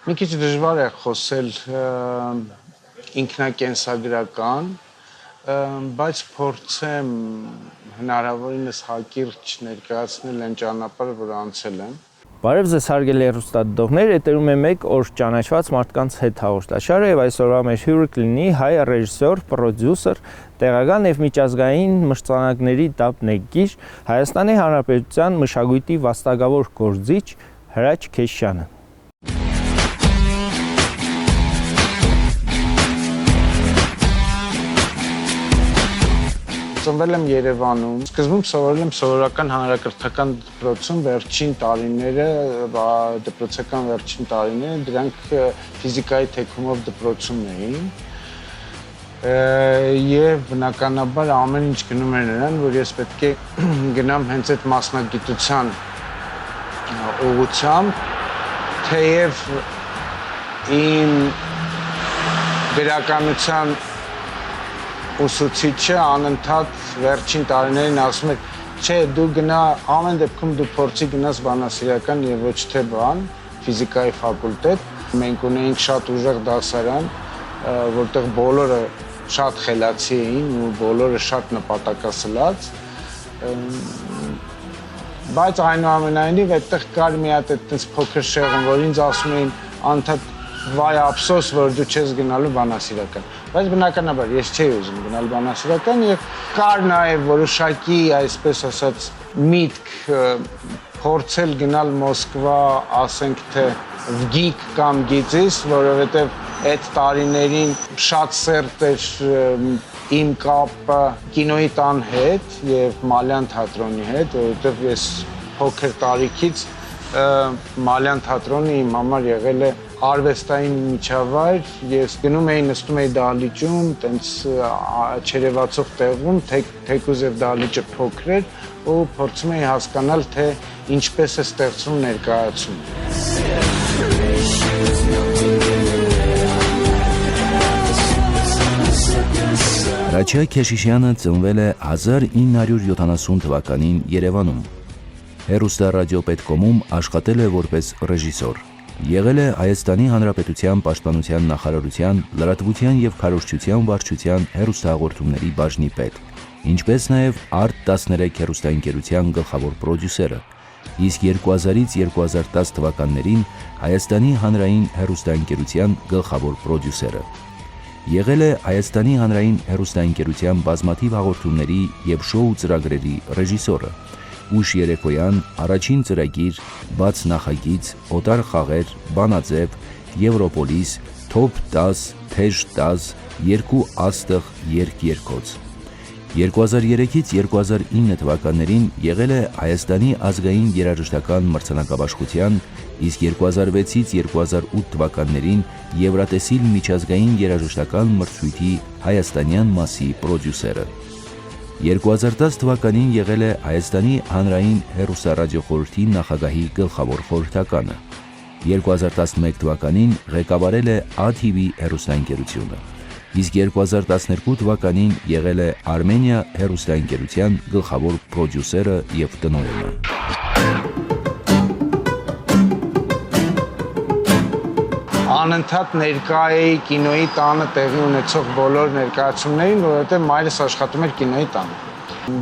Մի քիչ դժվար է խոսել ինքնակենսագրական, բայց փորձեմ հնարավորինս հակիրճ ներկայացնել այն ճանապարհը, որ անցել եմ։ Բարև ձեզ հարգելի հեռուստադիտողներ, էտերում է մեկ օր ճանաչված մարդկանց հետ հաղորդաշարը եւ այսօրվա մեր հյուրը կլինի հայ ռեժիսոր, պրոդյուսեր, տեղական եւ միջազգային մրցանակների դափնեկիր, Հայաստանի Հանրապետության մշակույթի վաստակավոր գործիչ Հրաչ Քեշյանը։ Ծնվել եմ Երևանում, սկզբում սովորել եմ սովորական հանրակրթական դպրոցում վերջին տարիները, դպրոցական վերջին տարիները, դրանք ֆիզիկայի թեքումով դպրոցում էին եւ բնականաբար ամեն ինչ գնում էր նրան, որ ես պետք է գնամ հենց այդ մասնագիտության ուղղությամբ, թեև իմ գրականության ուսուցիչը անընդհատ վերջին տարիներին ասում էր, չէ, դու գնա, ամեն դեպքում դու փորձի գնաս բանասիրական եւ ոչ թե բան, ֆիզիկայի ֆակուլտետ։ Մենք ունեինք շատ ուժեղ դասարան, որտեղ բոլորը շատ խելացի էին ու բոլորը շատ նպատակասլաց։ Բայց այնուամենայնիվ այդտեղ կար մի հատ այդպես փոքր շեղում, որ ինձ ասում էին անընդհատ վայ ափսոս, որ դու չես գնալու բանասիրական։ Բայց բնականաբար ես չէի ուզում գնալ բանասիրական եւ կար նաեւ որոշակի, այսպես ասած, միտք փորձել գնալ Մոսկվա, ասենք թե վգիկ կամ գիծիս, որովհետեւ այդ տարիներին շատ սերտ էր իմ կապը կինոյի տան հետ եւ Մալյան թատրոնի հետ, որովհետեւ ես փոքր տարիքից Մալյան թատրոնը իմ համար եղել է արվեստային միջավայր, ես գնում էի, նստում էի դահլիճում, տենց չերևացող տեղում, թեկուզ եւ դահլիճը փոքր էր ու փորձում էի հասկանալ, թե ինչպես է ստեղծվում ներկայացումը։ Հրաչ Քեշյանը ծնվել է 1970 թվականին Երևանում։ Հեռուստառադիոպետկոմում աշխատել է որպես ռեժիսոր։ Եղել է Հայաստանի Հանրապետության Պաշտպանության նախարարության լրատվության եւ քարոզչության վարչության հեռուստահաղորդումների բաժնի պետ, ինչպես նաեւ Արտ 13 հեռուստաընկերության գլխավոր պրոդյուսերը, իսկ 2000-ից 2010 թվականներին Հայաստանի Հանրային հեռուստաընկերության գլխավոր պրոդյուսերը։ Եղել է Հայաստանի Հանրային հեռուստաընկերության բազմաթիվ հաղորդումների եւ շոու ծրագրերի ռեժիսորը։ Ուշ երեկոյան, առաջին ծրագիր, բաց նախագիծ, օտար խաղեր, բանաձև, Եվրոպոլիս, Թոփ 10, Թեժ 10, երկու աստղ, երկ-երկոց։ 2003-ից 2009 թվականներին եղել է Հայաստանի ազգային երաժշտական մրցանակաբաշխության, իսկ 2006-ից 2008 թվականներին Եվրատեսիլ միջազգային երաժշտական մրցույթի հայաստանյան մասի պրոդյուսերը։ 2010 թվականին եղել է Հայաստանի Հանրային հեռուստառադիոխորհրդի նախագահի գլխավոր խորհրդականը։ 2011 թվականին ղեկավարել է ATV հեռուստաընկերությունը, իսկ 2012 թվականին եղել է Արմենիա հեռուստաընկերության գլխավոր պրոդյուսերը եւ տնօրենը։ Անընդհատ ներկա էի կինոյի տանը տեղի ունեցող բոլոր ներկայացումներին, որովհետև մայրս աշխատում էր կինոյի տանը։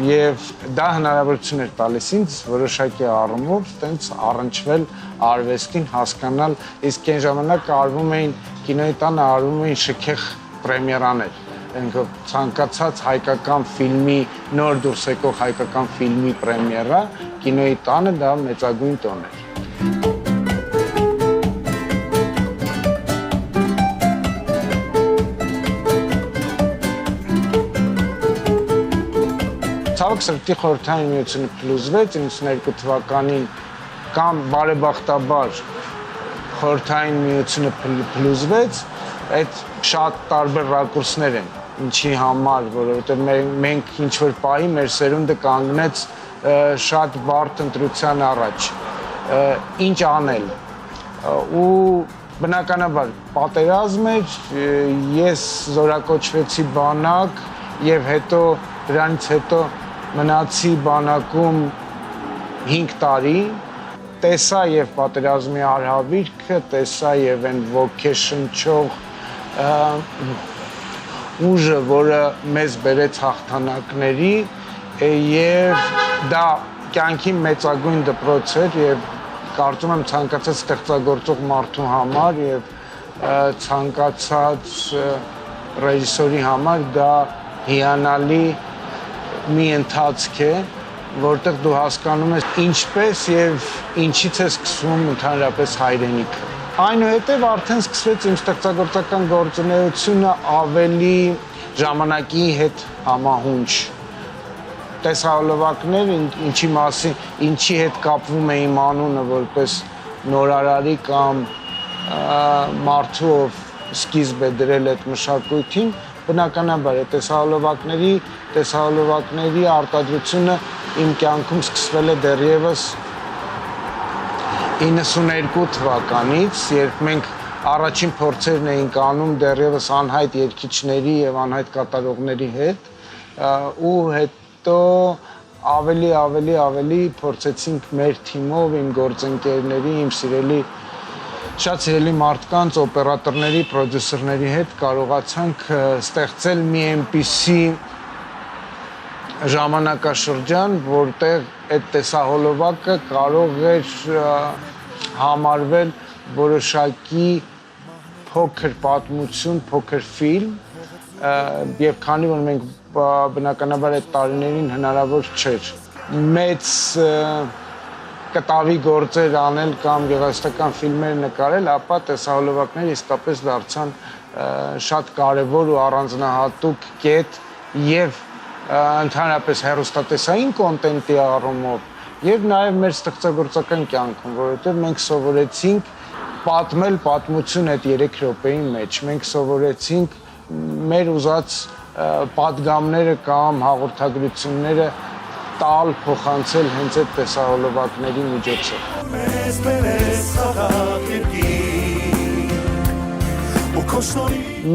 Եվ դա հնարավորություն էր տալիս ինձ որոշակի առումով տենց առնչվել արվեստին, հասկանալ, իսկ այն ժամանակ արվում էին կինոյի տանը արվում էին շքեղ պրեմիերաներ։ Այնքան ցանկացած հայկական ֆիլմի, նոր դուրս եկող հայկական ֆիլմի պրեմիերա, կինոյի տանը դա մեծագույն տոն էր։ Ցավոք սրտի խորհրդային միությունը փլուզվեց 92 թվականին կամ բարեբախտաբար խորհրդային միությունը փլուզվեց, այդ շատ տարբեր ռակուրսներ են, ինչի համար, որովհետև մենք ինչ-որ պահի մեր սերունդը կանգնեց շատ բարդ ընտրության առաջ, ինչ անել, ու բնականաբար պատերազմ էր, ես զորակոչվեցի բանակ և հետո դրանից հետո մնացի բանակում 5 տարի տեսա եւ պատերազմի արհավիրքը, տեսա եւ այն ոգեշնչող ուժը, որը մեզ բերեց հաղթանակների եւ դա կյանքի մեծագույն դպրոց էր եւ կարծում եմ ցանկացած ստեղծագործող մարդու համար եւ ցանկացած ռեժիսորի համար դա հիանալի մի ընթացք է, որտեղ դու հասկանում ես ինչպես եւ ինչից է սկսվում ընդհանրապես հայրենիքը։ Այնուհետև արդեն սկսվեց իմ ստեղծագործական գործունեությունը ավելի ժամանակի հետ համահունչ։ Տեսահոլովակներ, ինչի հետ կապվում է իմ անունը որպես նորարարի կամ մարդու, ով սկիզբ է դրել այդ մշակույթին, բնականաբար է տեսահոլովակների արտադրությունը իմ կյանքում սկսվել է դեռևս 92 թվականից, երբ մենք առաջին փորձերն էինք անում դեռևս անհայտ երգիչների եւ անհայտ կատարողների հետ, ու հետո ավելի փորձեցինք մեր թիմով, իմ գործընկերների, իմ շատ սիրելի մարդկանց, օպերատորների, պրոդյուսերների հետ կարողացանք ստեղծել մի այնպիսի ժամանակաշրջան, որտեղ այդ տեսահոլովակը կարող էր համարվել որոշակի փոքր պատմություն, փոքր ֆիլմ, եւ քանի որ մենք բնականաբար այդ տարիներին հնարավոր չէր մեծ կտավի գործեր անել կամ գեղարվեստական ֆիլմեր նկարել, ապա տեսահոլովակները իսկապես դարձան շատ կարևոր ու առանձնահատուկ կետ եւ ընդհանրապես հեռուստատեսային կոնտենտի առումով եւ նաեւ մեր ստեղծագործական կյանքում, որովհետեւ մենք սովորեցինք պատմել պատմություն այդ 3 րոպեի մեջ, մենք սովորեցինք մեր ուզած պատգամները կամ հաղորդագրությունները տալ, փոխանցել հենց այդ տեսահոլովակների միջոցով։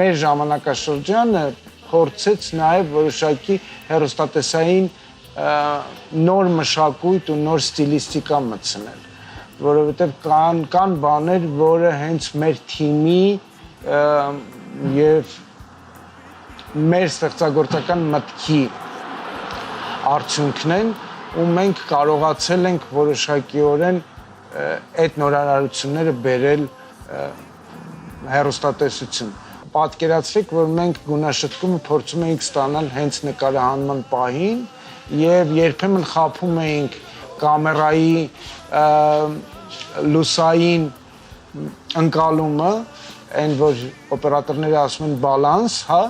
Մեր ժամանակաշրջանը փորձեց նաև որոշակի հեռուստատեսային նոր մշակույթ ու նոր ստիլիստիկա մտցնել, որովհետև կան բաներ, որը հենց մեր թիմի եւ մեր ստեղծագործական մտքի արդյունքն են, ու մենք կարողացել ենք որոշակիորեն այդ նորարարությունները բերել հեռուստատեսություն։ Պատկերացրեք, որ մենք գունաշտկումը փորձում էինք ստանալ հենց նկարահանման պահին եւ երբեմն խաբում էինք կամերայի լուսային ընկալումը, այն որ օպերատորները ասում են բալանս, հա,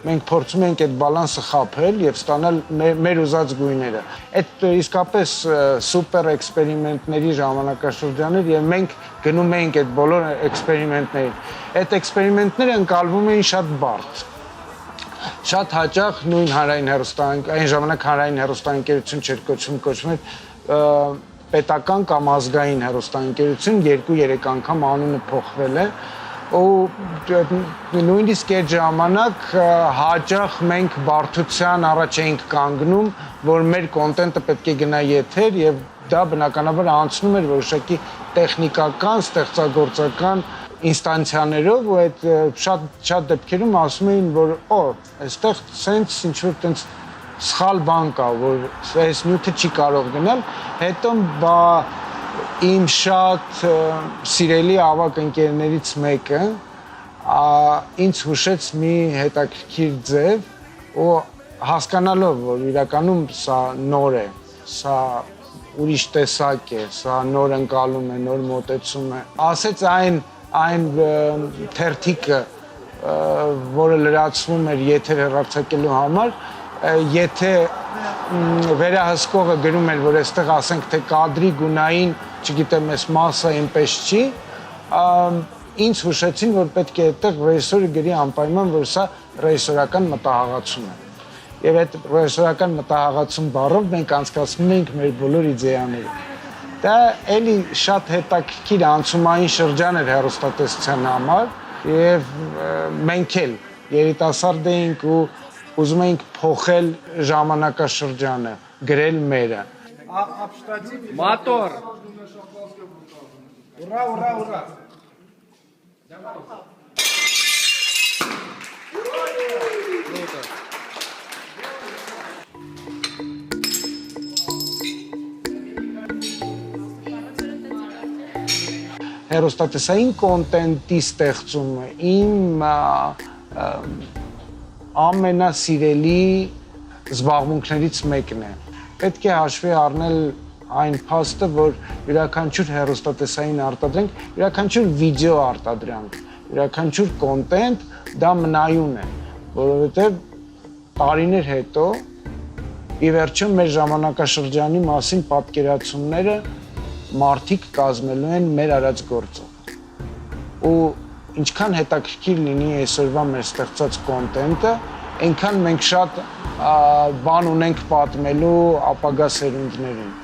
մենք փորձում ենք այդ բալանսը խաբել եւ ստանալ մեր ուզած գույները։ Այդ իսկապես սուպեր էքսպերիմենտների ժամանակաշրջան էր եւ մենք գնում էինք այդ բոլոր էքսպերիմենտներին։ Այդ էքսպերիմենտները ընկալվում էին շատ բարդ։ Շատ հաճախ նույն հանրային հեռուստաընկերություն, այն ժամանակ հանրային հեռուստաընկերություն չէր կոչվում էր պետական կամ ազգային հեռուստաընկերություն, 2-3 անգամ անունը փոխվել է։ Ու նույնիսկ այդ ժամանակ հաճախ մենք բարդության առաջ էինք կանգնում, որ մեր կոնտենտը պետք է գնա եթեր եւ դա բնականաբար անցնում էր որոշակի տեխնիկական, ստեղծագործական ինստանցիաներով ու այդ շատ դեպքերում ասում էին, որ այստեղ սենց ինչ-որ տենց սխալ բան կա, որ այս նյութը չի կարող գնալ, հետո իմ շատ սիրելի ավագ ընկերներից մեկը ինձ հուշեց մի հետաքրքիր ձև ու հասկանալով, որ իրականում սա նոր է, սա ուրիշ տեսակ է, սա նոր ընկալում է, նոր մոտեցում է, ասեց այն թերթիկը, որը լրացվում էր եթեր հեռարձակելու համար, եթե վերահսկողը գրում էր, որ այստեղ ասենք թե կադրի գունային, չգիտեմ, այս մասը այնպես չի, ինձ հուշեցին, որ պետք է այդտեղ ռեժիսորը գրի անպայման, որ սա ռեժիսորական մտահաղացում է։ Եվ այդ ռեժիսորական մտահաղացում բառով մենք անցկացնում ենք մեր բոլոր իդեաները։ Դա էլի շատ հետաքրքիր անցումային շրջան էր հեռուստատեսության համար, եւ մենք էլ երիտասարդ էինք ու ուզում էինք փոխել ժամանակաշրջանը, գրել մերը։ Мотор. Հեռուստատեսային կոնտենտի ստեղծումը իմ ամենասիրելի զբաղմունքներից մեկն է։ Պետք է հաշվի առնել այն փաստը, որ յուրաքանչյուր հեռուստատեսային արտադրանք, յուրաքանչյուր վիդեո արտադրանք, յուրաքանչյուր կոնտենտ դա մնայուն է, որովհետև տարիներ հետո ի վերջո մեր ժամանակաշրջանի մասին պատկերացումները մարդիկ կազմելու են մեր արած գործով։ Ու ինչքան հետաքրքիր լինի այսօրվա մեր ստեղծած կոնտենտը, այնքան մենք շատ բան ունենք պատմելու ապագա սերունդներին։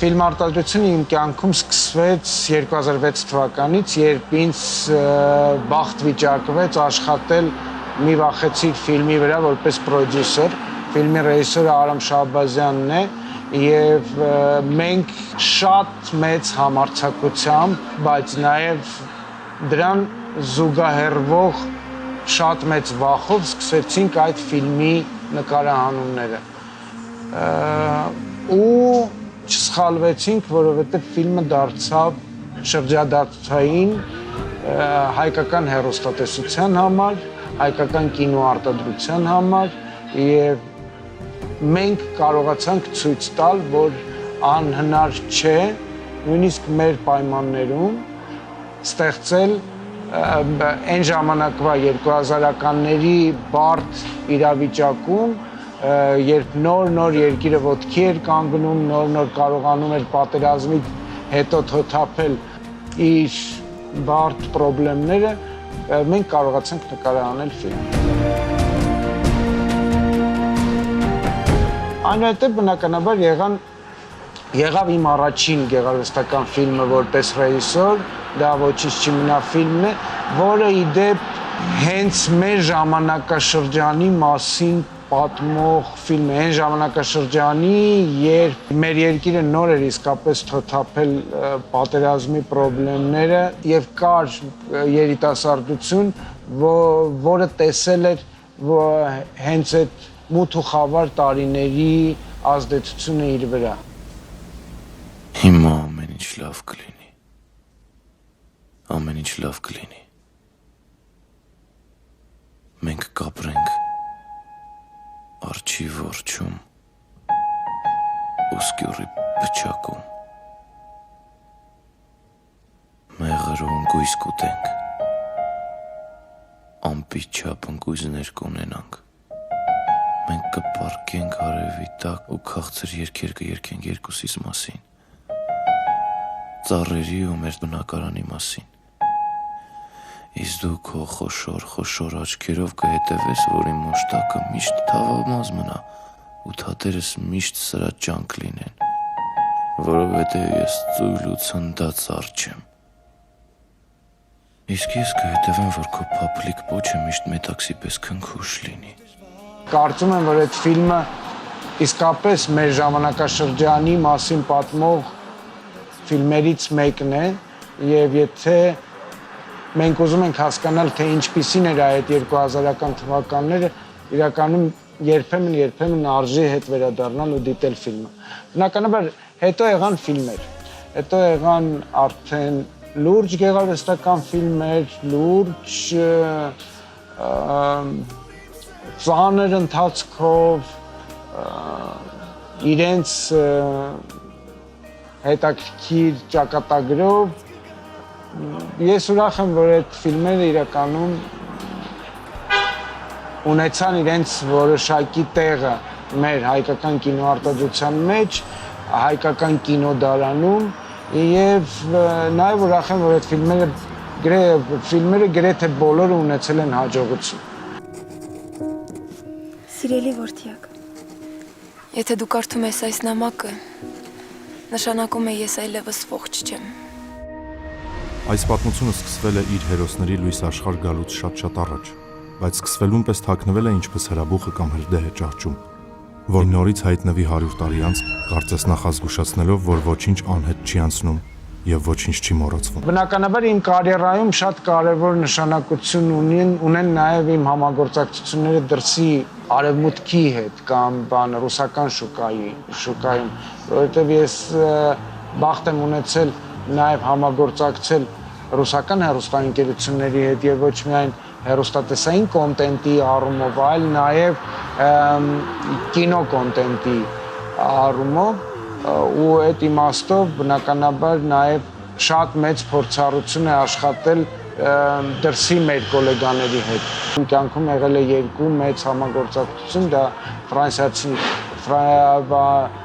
Ֆիլմարտադրությունը իմ կյանքում սկսվեց 2006 թվականից, երբ ինձ բախտ վիճակվեց աշխատել մի վախեցիկ ֆիլմի վրա որպես պրոդյուսեր։ Ֆիլմի ռեժիսորը Արամ Շահբազյանն է, եւ մենք շատ մեծ համարձակությամբ, բայց նաեւ դրան զուգահեռվող շատ մեծ վախով սկսեցինք այդ ֆիլմի նկարահանումները։ Ու չսխալվեցինք, որովհետև ֆիլմը դարձավ շրջադարձային հայկական հեռուստատեսության համար, հայկական կինոարտադրության համար եւ մենք կարողացանք ցույց տալ, որ անհնար չէ նույնիսկ մեր պայմաններում ստեղծել այն ժամանակվա 2000-ականների բարդ իրավիճակում, երբ նոր երկիրը ոտքի էր կանգնում, նոր կարողանում էր պատերազմից հետո թոթափել իր բարդ պրոբլեմները, մենք կարողացանք նկարահանել ֆիլմ։ Այնուհետև բնականաբար եղավ իմ առաջին գեղարվեստական ֆիլմը որպես ռեժիսոր, դա ոչինչ չմնա ֆիլմն է, որը ի դեպ հենց մեր ժամանակաշրջանի մասին պատմող ֆիլմ է, այն ժամանակաշրջանի, երբ մեր երկիրը նոր էր իսկապես թոթափել պատերազմի պրոբլեմները եւ կար երիտասարդություն, որը տեսել էր հենց այդ մութ ու խավար տարիների ազդեցությունը իր վրա։ Հիմա ամեն ինչ լավ կլինի։ Ամեն ինչ լավ կլինի։ Մենք կապրենք արջի որջում ու սկյուրի փչակում, մեղրը ընկույզ կուտենք, ամպի չափ ընկույզներ կունենանք, մենք կպարկենք արևի տակ ու քաղցր երգեր կերգենք երկուսիս մասին, ծառերի ու մեր բնակարանի մասին, Իսկ դու քո խոշոր աչքերով կհետևես, որ իմ մոշտակը միշտ թավամազ մնա ու թաթերս միշտ սրաճանք լինեն, որովհետև ես ծույլ ու ցնդած արջ եմ։ Իսկ ես կհետևեմ, որ քո փափլիկ պոչը միշտ մետաքսի պես քնքուշ լինի։ Կարծում եմ, որ այդ ֆիլմը իսկապես մեր ժամանակաշրջանի մասին պատմող ֆիլմերից մեկն է, եւ եթե մենք ուզում ենք հասկանալ, թե ինչպիսին էր այդ 2000-ական թվականները, իրականում երբեմն արժի հետ վերադառնալ ու դիտել ֆիլմը։ Բնականաբար հետո եղան ֆիլմեր, հետո եղան արդեն լուրջ գեղարվեստական ֆիլմեր, լուրջ ծանր ընթացքով, իրենց հետաքրքիր ճակատագրով։ Ես ուրախ եմ, որ այդ ֆիլմերը իրականում ունեցան իրենց որոշակի տեղը մեր հայկական կինոարտադրության մեջ, հայկական կինոդարանում եւ նաեւ ուրախ եմ, որ այդ ֆիլմերը գրեթե բոլորը ունեցել են հաջողություն։ Սիրելի որդյակ, եթե դու կարդում ես այս նամակը, նշանակում է ես այլևս ողջ չեմ։ Այս պատմությունը սկսվել է իր հերոսների լույս աշխարհ գալուց շատ առաջ, բայց սկսվելուն պես թաքնվել է ինչպես հրաբուխը կամ հրդեհը ճահճում, որ նորից հայտնվի 100 տարի անց, կարծես նախազգուշացնելով, որ ոչինչ անհետ չի անցնում եւ ոչինչ չի մոռացվում։ Բնականաբար իմ կարիերայում շատ կարևոր նշանակություն ունեն նաեւ իմ համագործակցությունները դրսի արևմուտքի հետ կամ ռուսական շուկայում, որովհետեւ ես բախտ եմ ունեցել նաեւ համագործակցել ռուսական հեռուստաընկերությունների հետ եւ ոչ միայն հեռուստատեսային կոնտենտի առումով, այլ նաեւ կինո կոնտենտի առումով ու այդ իմաստով բնականաբար նաեւ շատ մեծ փորձառություն է աշխատել դրսի մեր գոլեգաների հետ։ Իմ կյանքում եղել է երկու մեծ համագործակցություն, դա ֆրանսիացի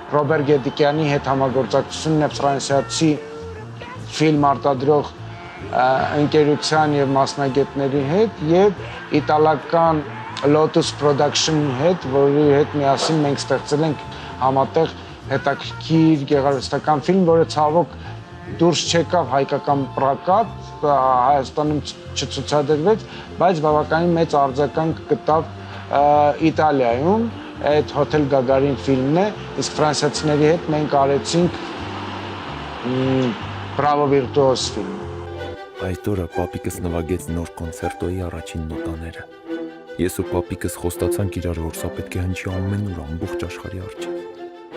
Ռոբերտ Գետիկյանի հետ համագործակցությունն է ֆրանսիացի ֆիլմ արտադրող ընկերության եւ մասնագետների հետ եւ իտալական Lotus Production-ի հետ, որի հետ միասին մենք ստեղծել ենք համատեղ հետաքրքիր գեղարվեստական ֆիլմ, որը ցավոք դուրս չեկավ հայկական պրոկատ, Հայաստանում չցուցադրվեց, բայց բավականին մեծ արձագանք գտավ Իտալիայում, այդ Հոթել Գագարին ֆիլմն է, իսկ ֆրանսիացիների հետ մենք արեցինք Bravo Virtuos ֆիլմ։ Այդ օրը պապիկս նվագեց նոր կոնցերտոյի առաջին նոտաները։ Ես ու պապիկս խոստացանք իրար, որ սա պետք է հնչի ամեն օր ամբողջ աշխարհի առջև։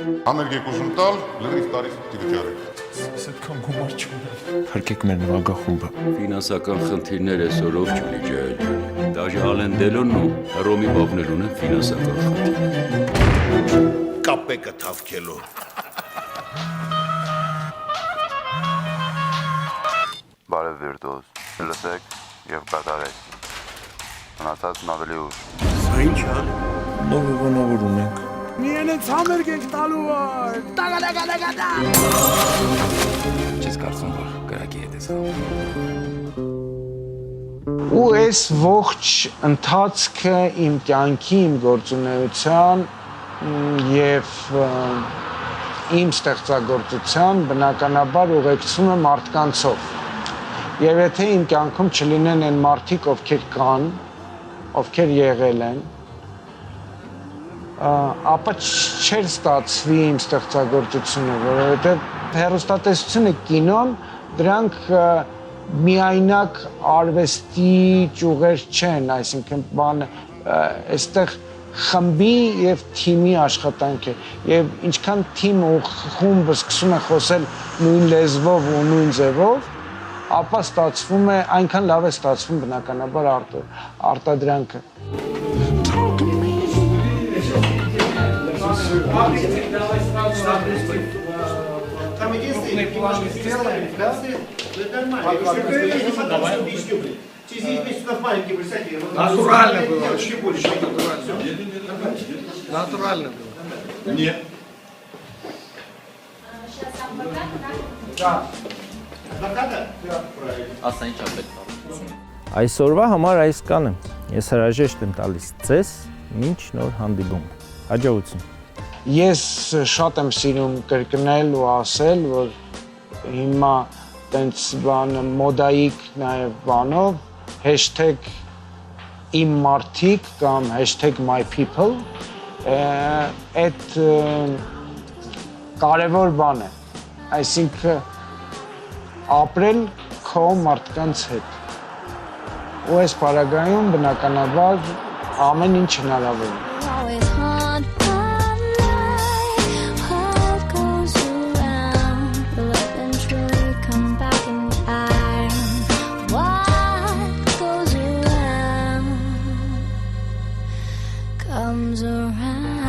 Համերգ եք ուզում տալ, լրիվ տարի տիրճարեք։ Այդքան գումար չունեմ։ Փրկեք մեր նվագախումբը։ Ֆինանսական խնդիրներ այսօրով չունի ջահել։ Դաժե Ալեն Դելոնն ու Հռոմի բաբներն ունեն ֆինանսական խնդիր։ Կապեկը թավքելու։ Բարև Վիրտուոզ, լսեք եւ կատարեք։ Մնացածն ավելի ուշ։ Սա ինչ է։ Նոր ունենք։ Միենից համերգ ենք տալու որ։ Տագա։ Չես կարծում, որ կրակի հետ ես։ Ու այս ողջ ընթացքը իմ կյանքի, իմ գործունեության եւ իմ ստեղծագործության բնականաբար ուղեկցում է մարդկանցով։ Եվ եթե իմ կյանքում չլինեն այն մարդիկ, ովքեր կան, ովքեր եղել են, ապա չէր ստացվի իմ ստեղծագործությունը, որովհետև հեռուստատեսությունը, կինոն, դրանք միայնակ արվեստի ճյուղեր չեն, այսինքն այստեղ խմբի եւ թիմի աշխատանք է, եւ ինչքան թիմը ու խումբը սկսում է խոսել նույն լեզվով ու նույն ձևով, ապա ստացվում է, այնքան լավ է ստացվում բնականաբար արտադրանքը։ Там единственное, сделаем, да? Здесь месяцев маленький, представьте. Натурально было. Чуть больше. Натурально было. Нет. Да. Այսօրվա համար այսքան է։ Ես հրաժեշտ եմ տալիս ձեզ, մինչ նոր հանդիպում։ Հաջողություն։ Ես շատ եմ սիրում կրկնել ու ասել, որ հիմա տենց բանը մոդայիկ նաև բանով #իմ մարդիկ կամ #mypeople այդ կարևոր բան է, այսինքն ապրել քո մարդկանց հետ։ Ու այս պարագայում բնականաբար ամեն ինչ հնարավոր է։ Comes around.